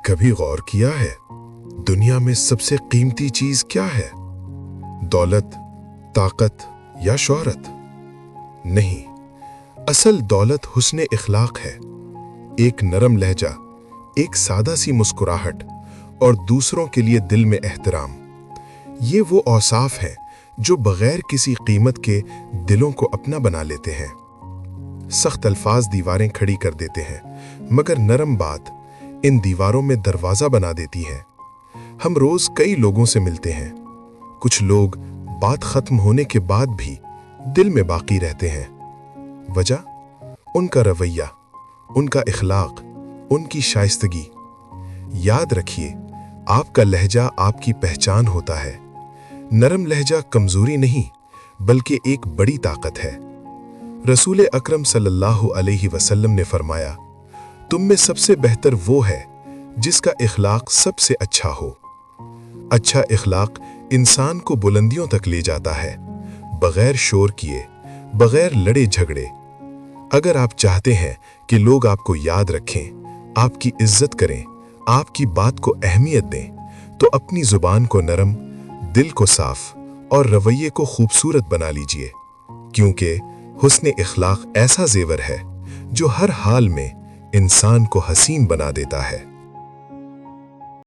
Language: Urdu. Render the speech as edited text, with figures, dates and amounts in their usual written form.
کبھی غور کیا ہے دنیا میں سب سے قیمتی چیز کیا ہے؟ دولت، طاقت یا شہرت؟ نہیں، اصل دولت حسن اخلاق ہے۔ ایک نرم لہجہ، ایک سادہ سی مسکراہٹ اور دوسروں کے لیے دل میں احترام۔ یہ وہ اوصاف ہیں جو بغیر کسی قیمت کے دلوں کو اپنا بنا لیتے ہیں۔ سخت الفاظ دیواریں کھڑی کر دیتے ہیں، مگر نرم بات ان دیواروں میں دروازہ بنا دیتی ہے۔ ہم روز کئی لوگوں سے ملتے ہیں، کچھ لوگ بات ختم ہونے کے بعد بھی دل میں باقی رہتے ہیں۔ وجہ؟ ان کا رویہ، ان کا اخلاق، ان کی شائستگی۔ یاد رکھیے، آپ کا لہجہ آپ کی پہچان ہوتا ہے۔ نرم لہجہ کمزوری نہیں، بلکہ ایک بڑی طاقت ہے۔ رسول اکرم صلی اللہ علیہ وسلم نے فرمایا، تم میں سب سے بہتر وہ ہے جس کا اخلاق سب سے اچھا ہو۔ اچھا اخلاق انسان کو بلندیوں تک لے جاتا ہے، بغیر شور کیے، بغیر لڑے جھگڑے۔ اگر آپ چاہتے ہیں کہ لوگ آپ کو یاد رکھیں، آپ کی عزت کریں، آپ کی بات کو اہمیت دیں، تو اپنی زبان کو نرم، دل کو صاف اور رویے کو خوبصورت بنا لیجئے، کیونکہ حسن اخلاق ایسا زیور ہے جو ہر حال میں انسان کو حسین بنا دیتا ہے۔